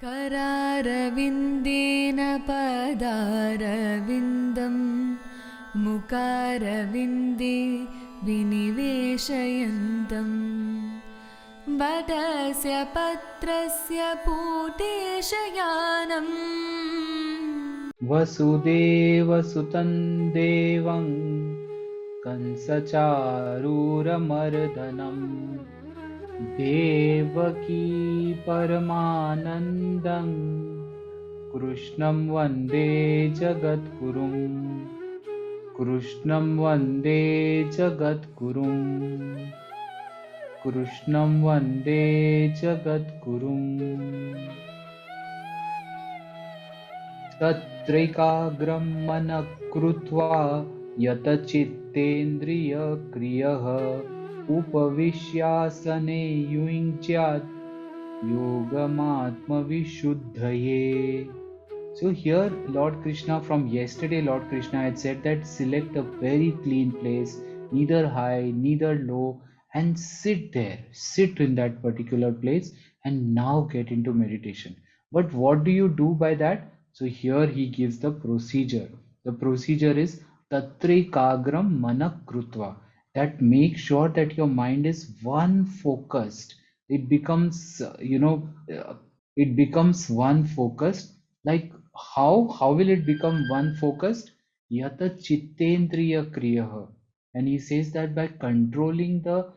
करारविन्देन पदारविन्दं मुकारविन्दे विनिवेशयन्तं वटस्य पत्रस्य पूतेशयानम् वसुदेवसुतं देवं कंसचारूरमर्दनं देवकी परमानन्दं कृष्णं वन्दे जगद्गुरुं कृष्णं वन्दे जगद्गुरुं कृष्णं वन्दे जगद्गुरुम् तत्रैकाग्रं मनः कृत्वा यतचित्तेन्द्रियक्रियः उपविश्यासने युञ्ज्यात् yogamatmavishuddhaye. So here Lord Krishna, from yesterday Lord Krishna had said that select a very clean place, neither high neither low, and sit there, sit in that particular place, and now get into meditation. But what do you do by that? So here he gives the procedure. The procedure is tatrikagram manakrutva, that make sure that your mind is one focused. It becomes it becomes one focused. Like how will it become one focused? Yata chittendriya kriyaha. And he says that by controlling the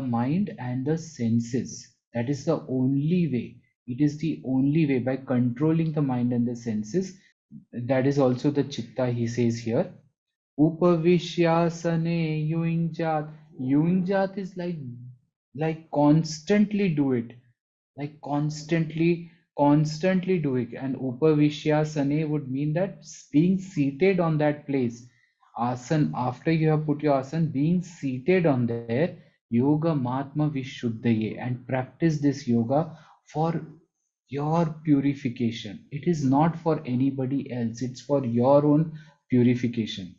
mind and the senses, that is the only way. It is the only way, by controlling the mind and the senses. That is also the chitta, he says here. Upavishyasane yuinjat. Yuinjat is like constantly do it, like constantly doing. And upavishyasane would mean that being seated on that place, asan, after you have put your asan, being seated on there, yoga matma vishuddhaye, and practice this yoga for your purification. It is not for anybody else, it's for your own purification.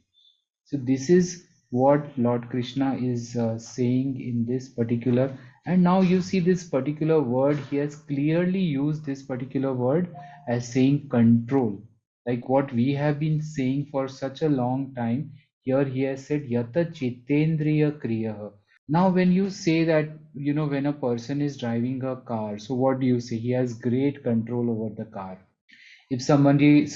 So this is what Lord Krishna is saying in this particular. And now you see this particular word, he has clearly used this particular word as saying control. Like what we have been saying for such a long time, here he has said yata chitendriya kriyaha. Now when you say that, when a person is driving a car, so what do you say? He has great control over the car. If somebody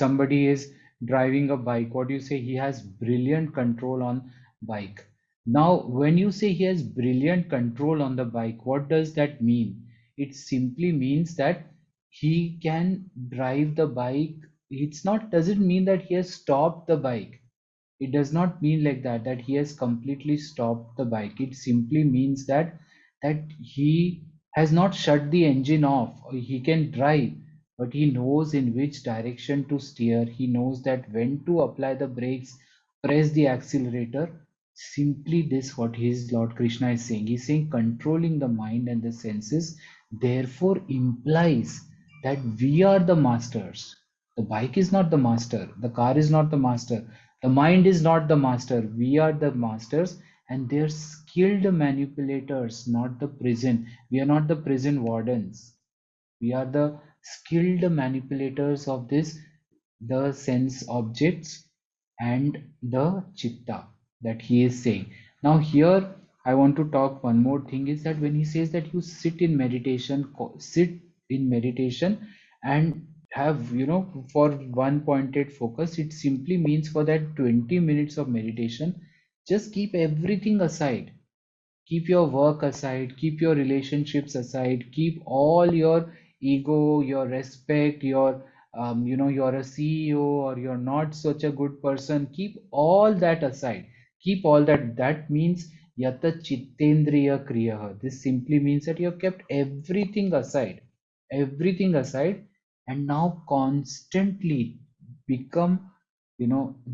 is driving a bike, what do you say? He has brilliant control on bike. Now when you say he has brilliant control on the bike, what does that mean? It simply means that he can drive the bike. It's not, doesn't mean that he has stopped the bike. It does not mean like that he has completely stopped the bike. It simply means that he has not shut the engine off. He can drive, but he knows in which direction to steer. He knows that when to apply the brakes, press the accelerator. Simply this, what his Lord Krishna is saying. He's saying controlling the mind and the senses therefore implies that we are the masters. The bike is not the master, the car is not the master, the mind is not the master. We are the masters, and they're skilled manipulators, not the prison. We are not the prison wardens. We are the skilled manipulators of this, the sense objects and the chitta, that he is saying. Now here I want to talk one more thing, is that when he says that you sit in meditation, and have, for one pointed focus, it simply means for that 20 minutes of meditation, just keep everything aside. Keep your work aside, keep your relationships aside, keep all your ego, your respect, your you're a CEO or you're not such a good person, keep all that aside. Keep all that. That means yata chittendriya kriyaha. This simply means that you have kept everything aside, and now constantly become,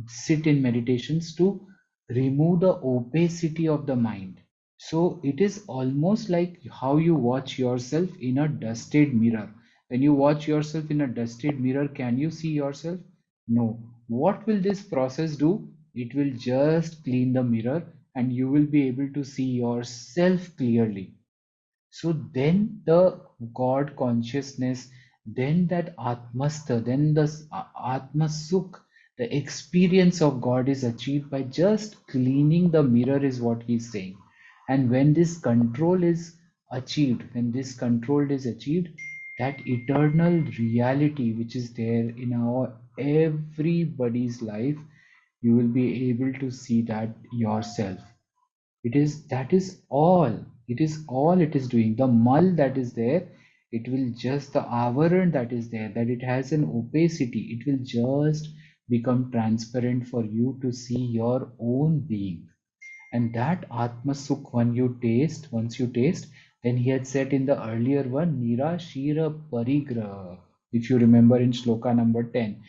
sit in meditations to remove the opacity of the mind. So it is almost like how you watch yourself in a dusted mirror. When you watch yourself in a dusted mirror, can you see yourself? No. What will this process do? It will just clean the mirror, and you will be able to see yourself clearly. So then the God consciousness, then that Atmastha, then the Atma Sukh, the experience of God is achieved by just cleaning the mirror, is what he's saying. And when this control is achieved, when this control is achieved, that eternal reality which is there in our everybody's life, you will be able to see that yourself. It is that is all, it is all it is doing. The mull that is there, it will just, the avaran that is there, that it has an opacity, it will just become transparent for you to see your own being. And that atma sukh, once you taste, then he had said in the earlier one, nirashira parigraha, if you remember in shloka number 10,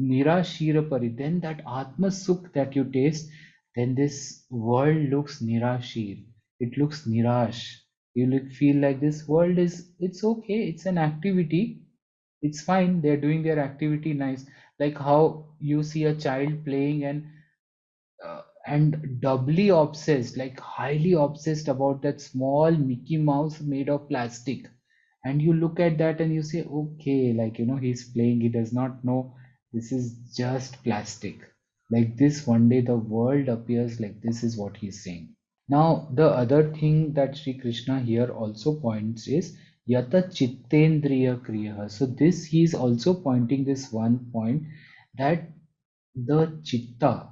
Nirashirapari, then that Atma Sukh that you taste, then this world looks Nirashir. It looks Nirash. You feel like this world is, it's okay, it's an activity, it's fine, they're doing their activity nice. Like how you see a child playing and doubly obsessed, like highly obsessed about that small Mickey Mouse made of plastic. And you look at that and you say, okay, like, he's playing, he does not know this is just plastic. Like this, one day the world appears like this, is what he's saying. Now, the other thing that Sri Krishna here also points is Yata Chittendriya Kriya. So this he is also pointing this one point, that the chitta,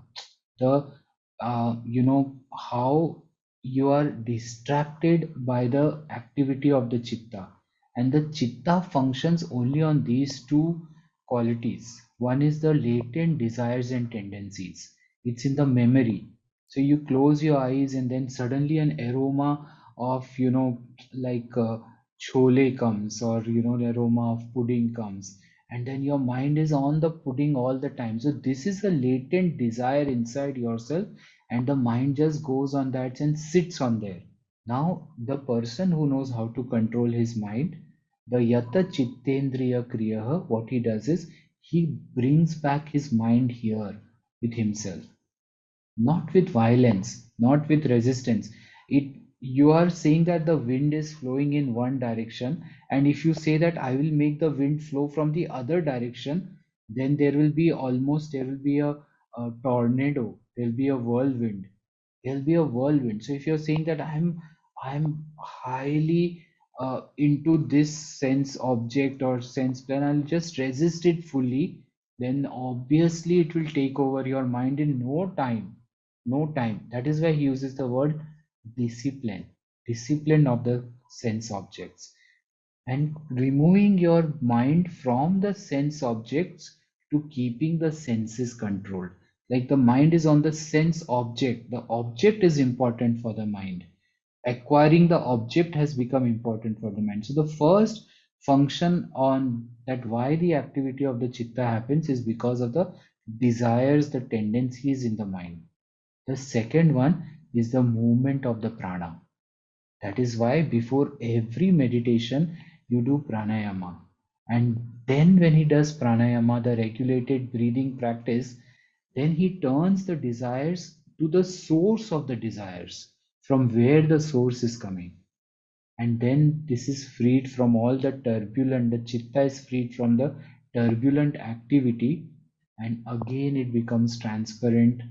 the how you are distracted by the activity of the chitta, and the chitta functions only on these two qualities. One is the latent desires and tendencies, it's in the memory. So you close your eyes and then suddenly an aroma of like chole comes, or the aroma of pudding comes, and then your mind is on the pudding all the time. So this is a latent desire inside yourself, and the mind just goes on that and sits on there. Now the person who knows how to control his mind, the yata chittendriya kriya, what he does is he brings back his mind here with himself, not with violence, not with resistance. It, you are saying that the wind is flowing in one direction, and if you say that I will make the wind flow from the other direction, then there will be a tornado, there will be a whirlwind, there'll be a whirlwind. So if you're saying that I'm highly into this sense object or sense plan, I'll just resist it fully, then obviously it will take over your mind in no time. No time. That is why he uses the word discipline, discipline of the sense objects, and removing your mind from the sense objects to keeping the senses controlled. Like the mind is on the sense object, the object is important for the mind. Acquiring the object has become important for the mind. So the first function on that, why the activity of the chitta happens, is because of the desires, the tendencies in the mind. The second one is the movement of the prana. That is why before every meditation you do pranayama. And then when he does pranayama, the regulated breathing practice, then he turns the desires to the source of the desires, from where the source is coming. And then this is freed from all the turbulent, the chitta is freed from the turbulent activity, and again it becomes transparent,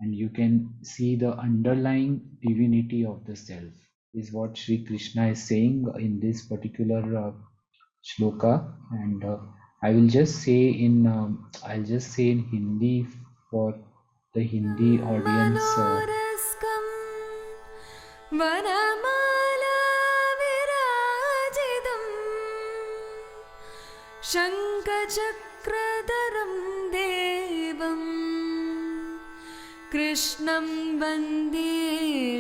and you can see the underlying divinity of the self, is what Sri Krishna is saying in this particular shloka. And I'll just say in Hindi for the Hindi audience. मनोरस्कं वनमालाविराजितं शङ्खचक्रधरं देवं कृष्णं वन्दे